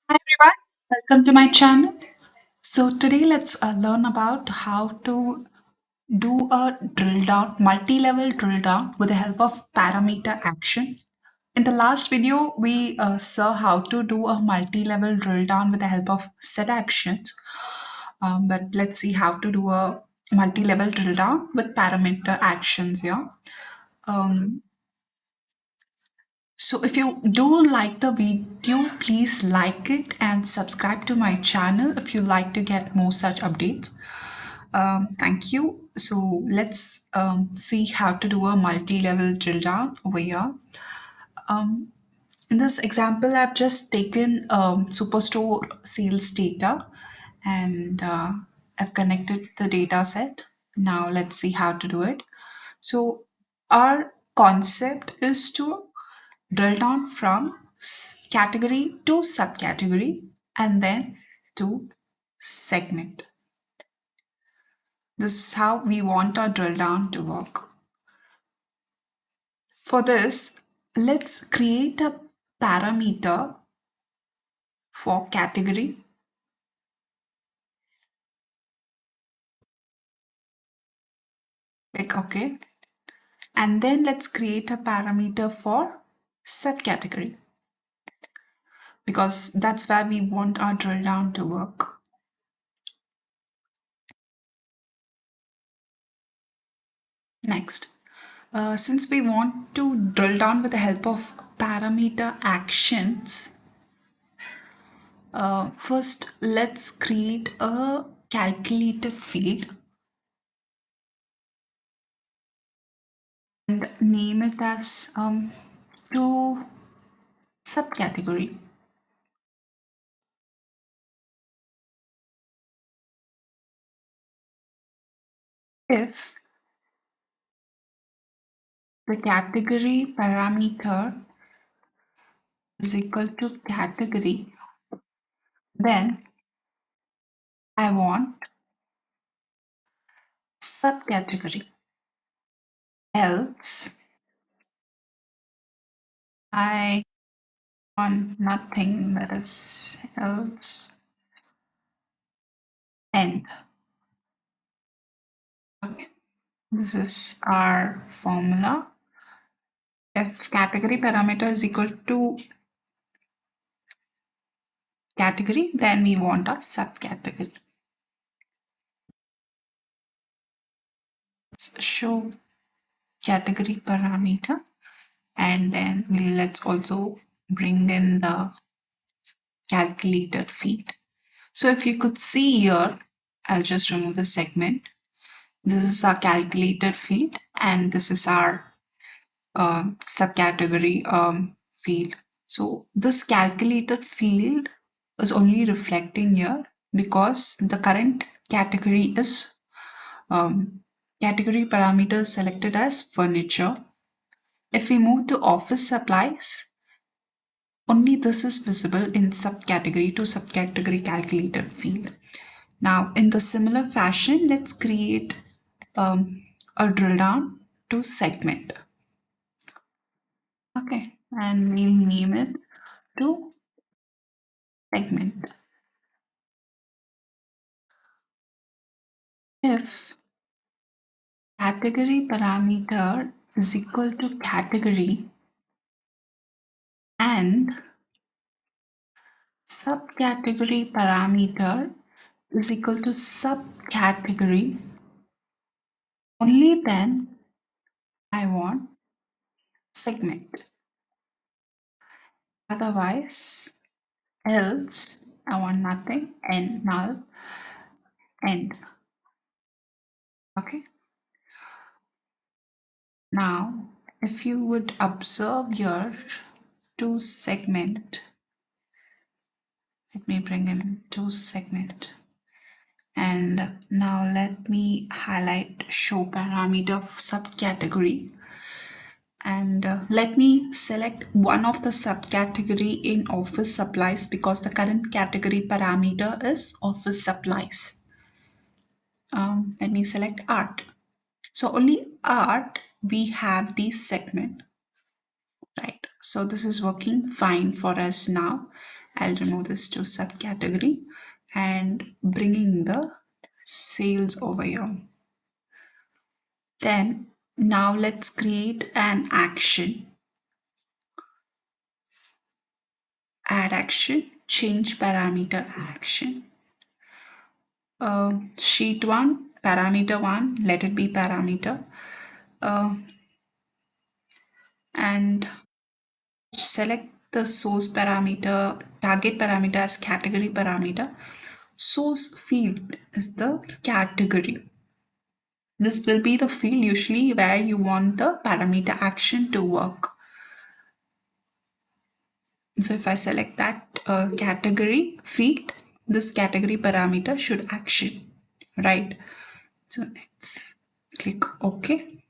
Hi everyone, welcome to my channel. So today let's learn about how to do a drill down, multi-level drill down with the help of parameter action. In the last video, we saw how to do a multi-level drill down with the help of set actions. But let's see how to do a multi-level drill down with parameter actions here. Um, So if you do like the video, please like it and subscribe to my channel if you like to get more such updates. Thank you. So let's see how to do a multi-level drill down over here. Um, in this example, I've just taken Superstore sales data and I've connected the data set. Now let's see how to do it. So our concept is to drill down from category to subcategory and then to segment. This is how we want our drill down to work. For this, let's create a parameter for category. Click OK. And then let's create a parameter for subcategory because that's where we want our drill down to work. Next, since we want to drill down with the help of parameter actions, first let's create a calculated field and name it as to subcategory. If the category parameter is equal to category, then I want subcategory. Else, I want nothing, that is else end. Okay. This is our formula. If category parameter is equal to category, then we want a subcategory. Let's show category parameter and then let's also bring in the calculated field. So if you could see here, I'll just remove the segment. This is our calculated field and this is our subcategory field. So this calculated field is only reflecting here because the current category is category parameter selected as furniture. If we move to office supplies, only this is visible in subcategory to subcategory calculated field. Now, in the similar fashion, let's create a drill down to segment. Okay, and we'll name it to segment. If category parameter is equal to category and subcategory parameter is equal to subcategory, only then I want segment. Otherwise, else I want nothing and null end. Okay. Now, if you would observe your to segment, let me bring in to segment. And now let me highlight show parameter of subcategory. And let me select one of the subcategory in office supplies because the current category parameter is office supplies. Let me select art. So only art we have the segment, right? So this is working fine for us now. I'll remove this to subcategory and bringing the sales over here. Then now let's create an action. Add action, change parameter action. Sheet 1, parameter 1, let it be parameter. Uh, and select the source parameter, target parameter as category parameter. Source field is the category. This will be the field usually where you want the parameter action to work. So if I select that category field, this category parameter should action, right? So let's click OK.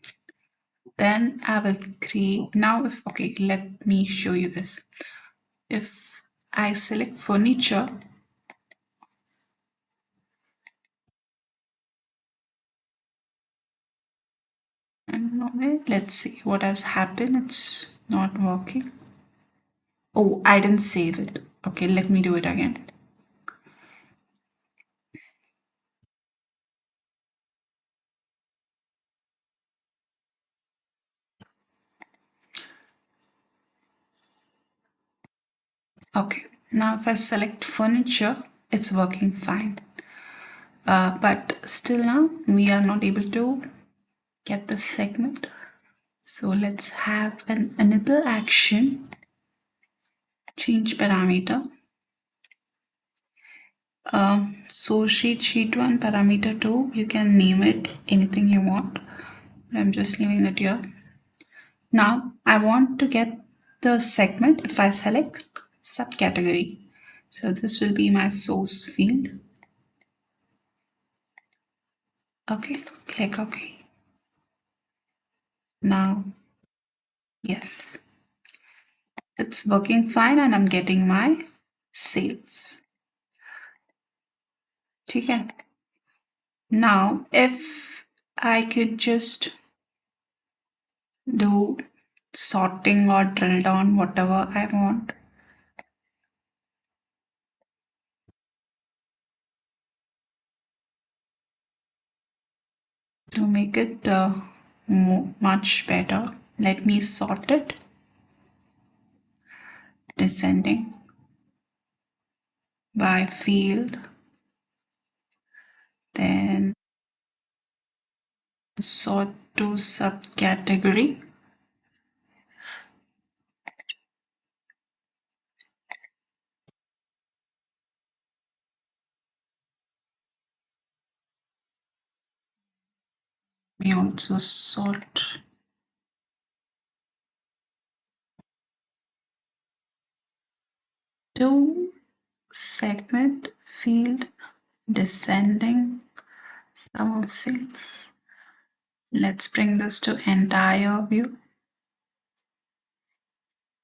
Then I will create, now if, okay, let me show you this. If I select furniture, and let's see what has happened. It's not working. Oh, I didn't save it. Okay, let me do it again. Okay, now if I select furniture, it's working fine. But still now we are not able to get the segment. So let's have another action, change parameter. So sheet 1 parameter 2, you can name it anything you want. I'm just leaving it here. Now I want to get the segment if I select subcategory. So this will be my source field. Okay, click OK. Now, yes, it's working fine and I'm getting my sales. Okay. Now, if I could just do sorting or drill down whatever I want. To make it much better, let me sort it descending by field, then sort to subcategory. We also sort to segment field descending sum of sales. Let's bring this to entire view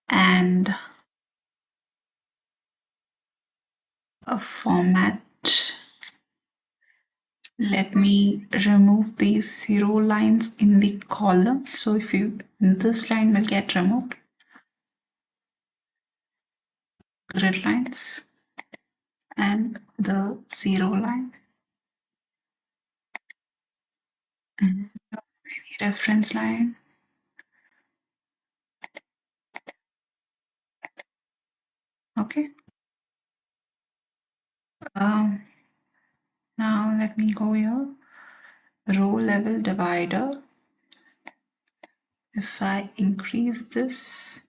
and a format. Let me remove these zero lines in the column. So if you, this line will get removed. Grid lines and the zero line and reference line. Okay. Um, Now let me go here. Row level divider. If I increase this,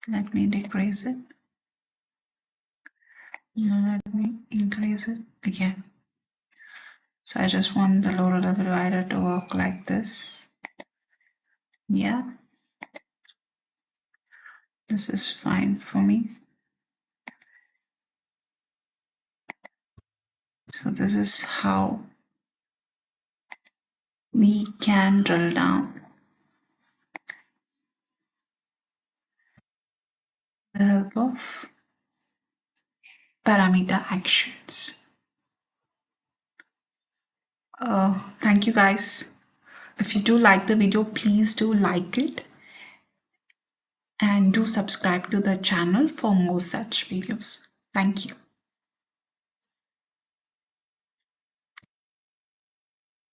let me decrease it. Now let me increase it again. So I just want the lower level divider to work like this. Yeah. This is fine for me. So this is how we can drill down the help of parameter actions. Thank you guys. If you do like the video, please do like it and do subscribe to the channel for more such videos. Thank you.